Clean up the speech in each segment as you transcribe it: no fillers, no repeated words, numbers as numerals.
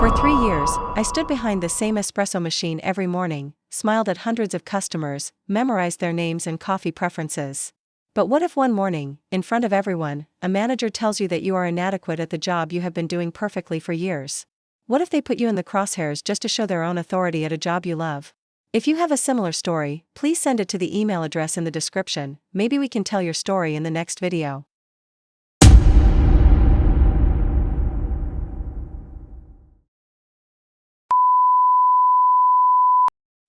For 3 years, I stood behind the same espresso machine every morning, smiled at hundreds of customers, memorized their names and coffee preferences. But what if one morning, in front of everyone, a manager tells you that you are inadequate at the job you have been doing perfectly for years? What if they put you in the crosshairs just to show their own authority at a job you love? If you have a similar story, please send it to the email address in the description. Maybe we can tell your story in the next video.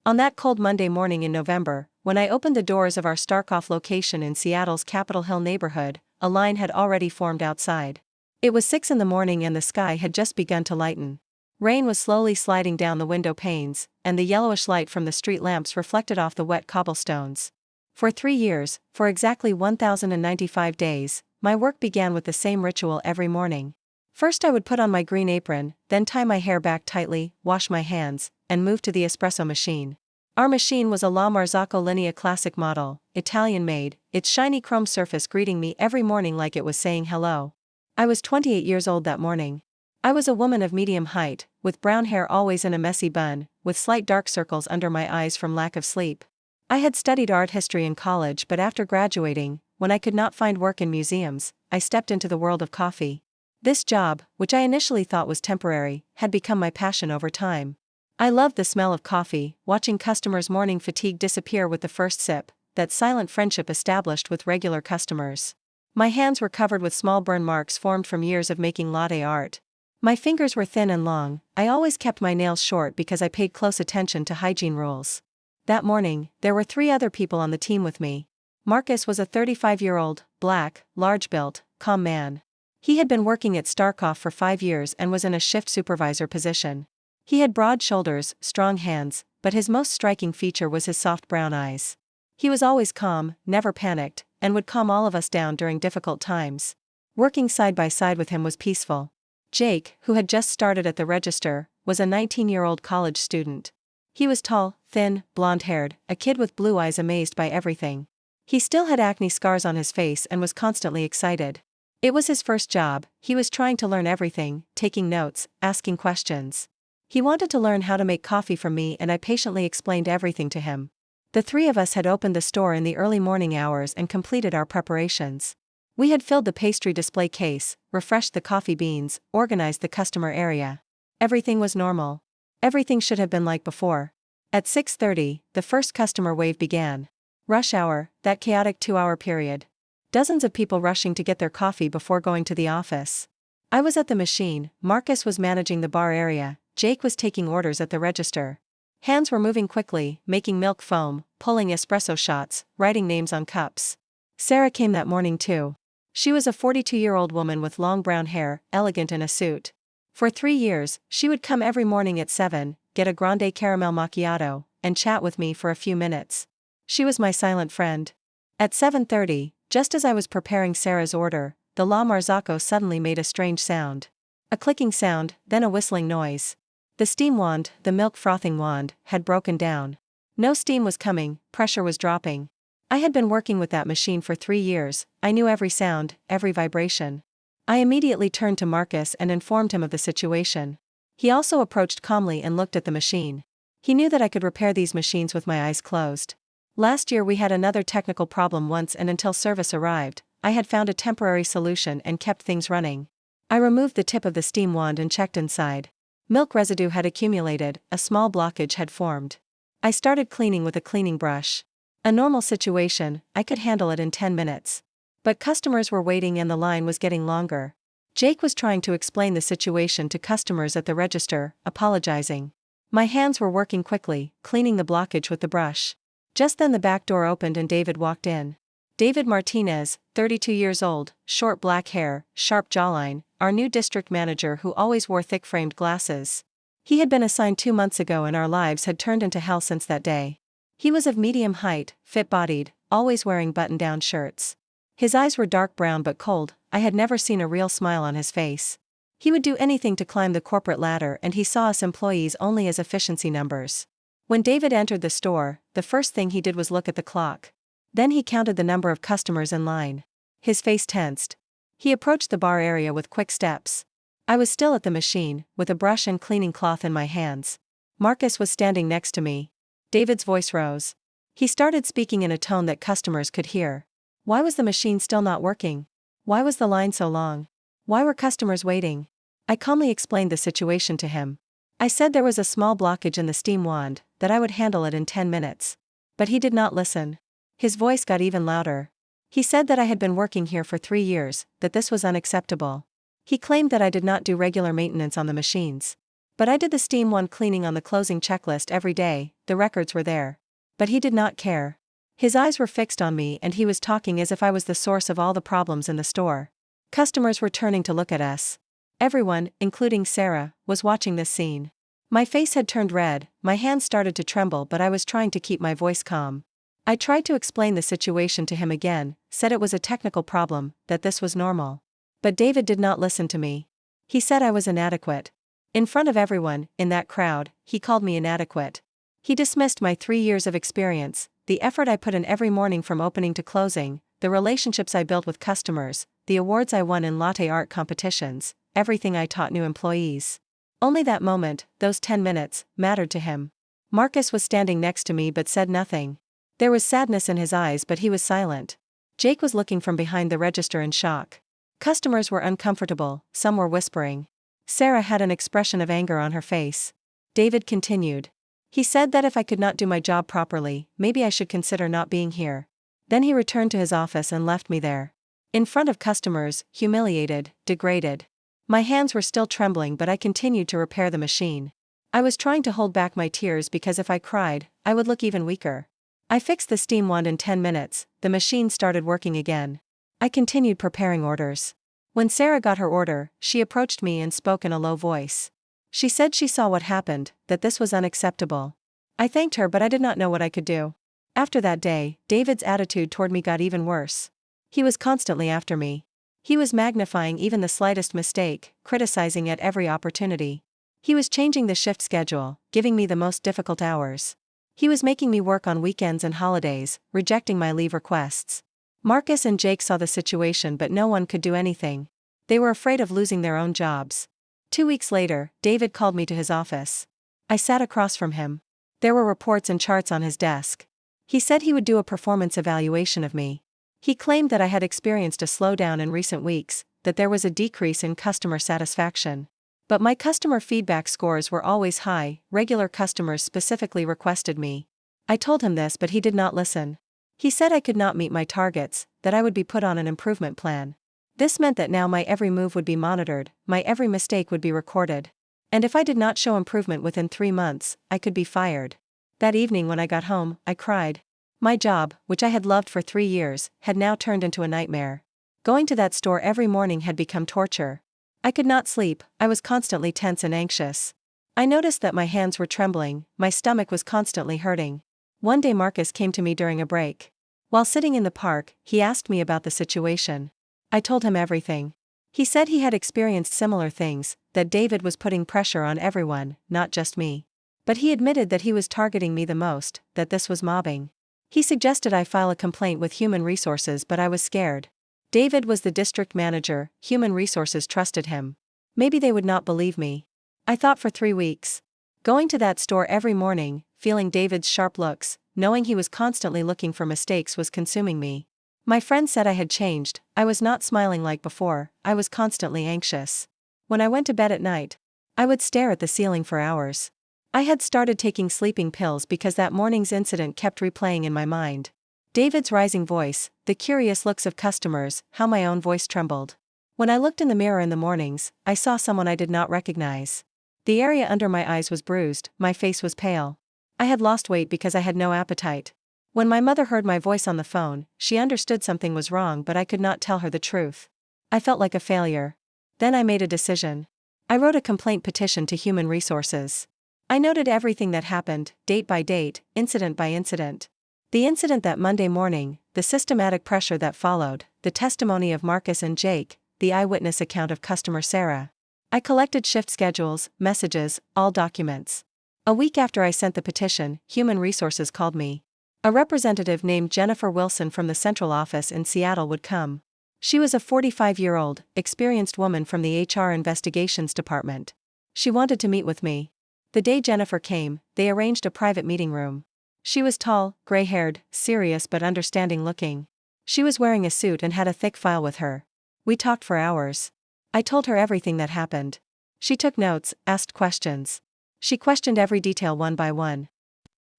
On that cold Monday morning in November, when I opened the doors of our Starcoffe location in Seattle's Capitol Hill neighborhood, a line had already formed outside. It was 6 in the morning and the sky had just begun to lighten. Rain was slowly sliding down the window panes, and the yellowish light from the street lamps reflected off the wet cobblestones. For 3 years, for exactly 1,095 days, my work began with the same ritual every morning. First I would put on my green apron, then tie my hair back tightly, wash my hands, and move to the espresso machine. Our machine was a La Marzocco Linea Classic model, Italian-made, its shiny chrome surface greeting me every morning like it was saying hello. I was 28 years old that morning. I was a woman of medium height, with brown hair always in a messy bun, with slight dark circles under my eyes from lack of sleep. I had studied art history in college, but after graduating, when I could not find work in museums, I stepped into the world of coffee. This job, which I initially thought was temporary, had become my passion over time. I loved the smell of coffee, watching customers' morning fatigue disappear with the first sip, that silent friendship established with regular customers. My hands were covered with small burn marks formed from years of making latte art. My fingers were thin and long. I always kept my nails short because I paid close attention to hygiene rules. That morning, there were 3 other people on the team with me. Marcus was a 35-year-old, black, large-built, calm man. He had been working at Starcoffe for 5 years and was in a shift supervisor position. He had broad shoulders, strong hands, but his most striking feature was his soft brown eyes. He was always calm, never panicked, and would calm all of us down during difficult times. Working side by side with him was peaceful. Jake, who had just started at the register, was a 19-year-old college student. He was tall, thin, blonde-haired, a kid with blue eyes amazed by everything. He still had acne scars on his face and was constantly excited. It was his first job. He was trying to learn everything, taking notes, asking questions. He wanted to learn how to make coffee from me and I patiently explained everything to him. The 3 of us had opened the store in the early morning hours and completed our preparations. We had filled the pastry display case, refreshed the coffee beans, organized the customer area. Everything was normal. Everything should have been like before. At 6:30, the first customer wave began. Rush hour, that chaotic 2-hour period. Dozens of people rushing to get their coffee before going to the office. I was at the machine, Marcus was managing the bar area, Jake was taking orders at the register. Hands were moving quickly, making milk foam, pulling espresso shots, writing names on cups. Sarah came that morning too. She was a 42-year-old woman with long brown hair, elegant in a suit. For 3 years, she would come every morning at 7, get a grande caramel macchiato, and chat with me for a few minutes. She was my silent friend. At 7:30, just as I was preparing Sarah's order, the La Marzocco suddenly made a strange sound. A clicking sound, then a whistling noise. The steam wand, the milk frothing wand, had broken down. No steam was coming, pressure was dropping. I had been working with that machine for 3 years, I knew every sound, every vibration. I immediately turned to Marcus and informed him of the situation. He also approached calmly and looked at the machine. He knew that I could repair these machines with my eyes closed. Last year we had another technical problem once and until service arrived, I had found a temporary solution and kept things running. I removed the tip of the steam wand and checked inside. Milk residue had accumulated, a small blockage had formed. I started cleaning with a cleaning brush. A normal situation, I could handle it in 10 minutes. But customers were waiting and the line was getting longer. Jake was trying to explain the situation to customers at the register, apologizing. My hands were working quickly, cleaning the blockage with the brush. Just then the back door opened and David walked in. David Martinez, 32 years old, short black hair, sharp jawline, our new district manager who always wore thick-framed glasses. He had been assigned 2 months ago and our lives had turned into hell since that day. He was of medium height, fit-bodied, always wearing button-down shirts. His eyes were dark brown but cold, I had never seen a real smile on his face. He would do anything to climb the corporate ladder and he saw us employees only as efficiency numbers. When David entered the store, the first thing he did was look at the clock. Then he counted the number of customers in line. His face tensed. He approached the bar area with quick steps. I was still at the machine, with a brush and cleaning cloth in my hands. Marcus was standing next to me. David's voice rose. He started speaking in a tone that customers could hear. Why was the machine still not working? Why was the line so long? Why were customers waiting? I calmly explained the situation to him. I said there was a small blockage in the steam wand, that I would handle it in 10 minutes. But he did not listen. His voice got even louder. He said that I had been working here for 3 years, that this was unacceptable. He claimed that I did not do regular maintenance on the machines. But I did the steam wand cleaning on the closing checklist every day, the records were there. But he did not care. His eyes were fixed on me and he was talking as if I was the source of all the problems in the store. Customers were turning to look at us. Everyone, including Sarah, was watching this scene. My face had turned red, my hands started to tremble, but I was trying to keep my voice calm. I tried to explain the situation to him again, said it was a technical problem, that this was normal. But David did not listen to me. He said I was inadequate. In front of everyone, in that crowd, he called me inadequate. He dismissed my 3 years of experience, the effort I put in every morning from opening to closing, the relationships I built with customers, the awards I won in latte art competitions, everything I taught new employees. Only that moment, those 10 minutes, mattered to him. Marcus was standing next to me but said nothing. There was sadness in his eyes but he was silent. Jake was looking from behind the register in shock. Customers were uncomfortable, some were whispering. Sarah had an expression of anger on her face. David continued. He said that if I could not do my job properly, maybe I should consider not being here. Then he returned to his office and left me there. In front of customers, humiliated, degraded. My hands were still trembling but I continued to repair the machine. I was trying to hold back my tears because if I cried, I would look even weaker. I fixed the steam wand in 10 minutes, the machine started working again. I continued preparing orders. When Sarah got her order, she approached me and spoke in a low voice. She said she saw what happened, that this was unacceptable. I thanked her but I did not know what I could do. After that day, David's attitude toward me got even worse. He was constantly after me. He was magnifying even the slightest mistake, criticizing at every opportunity. He was changing the shift schedule, giving me the most difficult hours. He was making me work on weekends and holidays, rejecting my leave requests. Marcus and Jake saw the situation but no one could do anything. They were afraid of losing their own jobs. 2 weeks later, David called me to his office. I sat across from him. There were reports and charts on his desk. He said he would do a performance evaluation of me. He claimed that I had experienced a slowdown in recent weeks, that there was a decrease in customer satisfaction. But my customer feedback scores were always high, regular customers specifically requested me. I told him this but he did not listen. He said I could not meet my targets, that I would be put on an improvement plan. This meant that now my every move would be monitored, my every mistake would be recorded. And if I did not show improvement within 3 months, I could be fired. That evening when I got home, I cried. My job, which I had loved for 3 years, had now turned into a nightmare. Going to that store every morning had become torture. I could not sleep, I was constantly tense and anxious. I noticed that my hands were trembling, my stomach was constantly hurting. One day Marcus came to me during a break. While sitting in the park, he asked me about the situation. I told him everything. He said he had experienced similar things, that David was putting pressure on everyone, not just me. But he admitted that he was targeting me the most, that this was mobbing. He suggested I file a complaint with Human Resources but I was scared. David was the district manager, Human Resources trusted him. Maybe they would not believe me. I thought for 3 weeks. Going to that store every morning, feeling David's sharp looks, knowing he was constantly looking for mistakes was consuming me. My friend said I had changed, I was not smiling like before, I was constantly anxious. When I went to bed at night, I would stare at the ceiling for hours. I had started taking sleeping pills because that morning's incident kept replaying in my mind. David's rising voice, the curious looks of customers, how my own voice trembled. When I looked in the mirror in the mornings, I saw someone I did not recognize. The area under my eyes was bruised, my face was pale. I had lost weight because I had no appetite. When my mother heard my voice on the phone, she understood something was wrong but I could not tell her the truth. I felt like a failure. Then I made a decision. I wrote a complaint petition to Human Resources. I noted everything that happened, date by date, incident by incident. The incident that Monday morning, the systematic pressure that followed, the testimony of Marcus and Jake, the eyewitness account of customer Sarah. I collected shift schedules, messages, all documents. A week after I sent the petition, Human Resources called me. A representative named Jennifer Wilson from the central office in Seattle would come. She was a 45-year-old, experienced woman from the HR investigations department. She wanted to meet with me. The day Jennifer came, they arranged a private meeting room. She was tall, gray-haired, serious but understanding looking. She was wearing a suit and had a thick file with her. We talked for hours. I told her everything that happened. She took notes, asked questions. She questioned every detail one by one.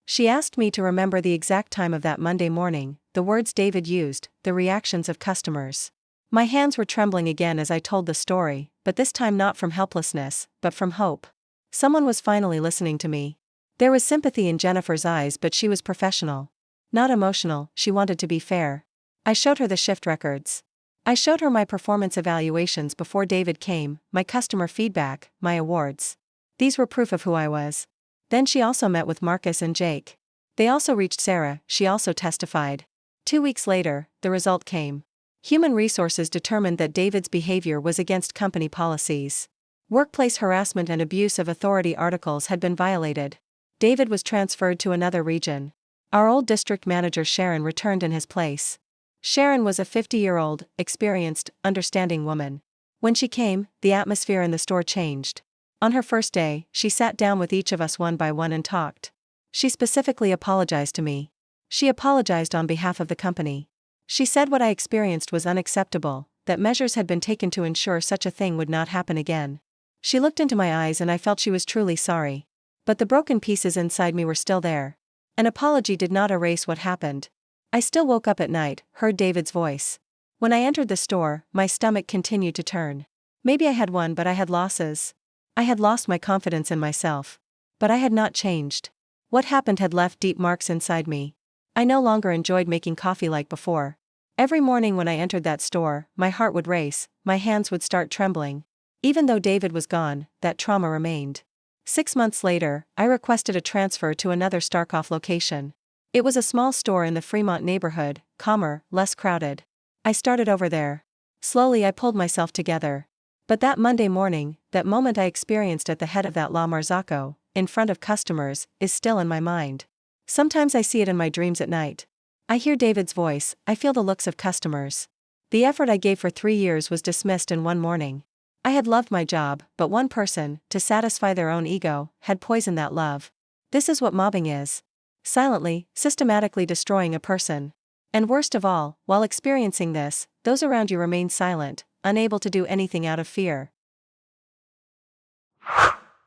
She asked me to remember the exact time of that Monday morning, the words David used, the reactions of customers. My hands were trembling again as I told the story, but this time not from helplessness, but from hope. Someone was finally listening to me. There was sympathy in Jennifer's eyes, but she was professional. Not emotional, she wanted to be fair. I showed her the shift records. I showed her my performance evaluations before David came, my customer feedback, my awards. These were proof of who I was. Then she also met with Marcus and Jake. They also reached Sarah, she also testified. 2 weeks later, the result came. Human Resources determined that David's behavior was against company policies. Workplace harassment and abuse of authority articles had been violated. David was transferred to another region. Our old district manager Sharon returned in his place. Sharon was a 50-year-old, experienced, understanding woman. When she came, the atmosphere in the store changed. On her first day, she sat down with each of us one by one and talked. She specifically apologized to me. She apologized on behalf of the company. She said what I experienced was unacceptable, that measures had been taken to ensure such a thing would not happen again. She looked into my eyes and I felt she was truly sorry. But the broken pieces inside me were still there. An apology did not erase what happened. I still woke up at night, heard David's voice. When I entered the store, my stomach continued to turn. Maybe I had won, but I had losses. I had lost my confidence in myself. But I had not changed. What happened had left deep marks inside me. I no longer enjoyed making coffee like before. Every morning when I entered that store, my heart would race, my hands would start trembling. Even though David was gone, that trauma remained. 6 months later, I requested a transfer to another Starcoffe location. It was a small store in the Fremont neighborhood, calmer, less crowded. I started over there. Slowly I pulled myself together. But that Monday morning, that moment I experienced at the head of that La Marzocco, in front of customers, is still in my mind. Sometimes I see it in my dreams at night. I hear David's voice, I feel the looks of customers. The effort I gave for 3 years was dismissed in one morning. I had loved my job, but one person, to satisfy their own ego, had poisoned that love. This is what mobbing is. Silently, systematically destroying a person. And worst of all, while experiencing this, those around you remain silent, unable to do anything out of fear.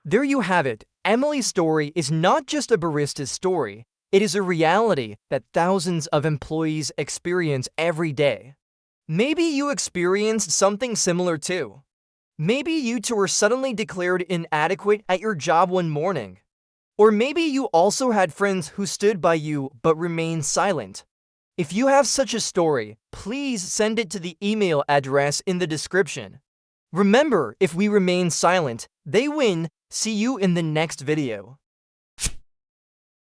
There you have it. Emily's story is not just a barista's story. It is a reality that thousands of employees experience every day. Maybe you experienced something similar too. Maybe you too were suddenly declared inadequate at your job one morning. Or maybe you also had friends who stood by you but remained silent. If you have such a story, please send it to the email address in the description. Remember, if we remain silent, they win. See you in the next video.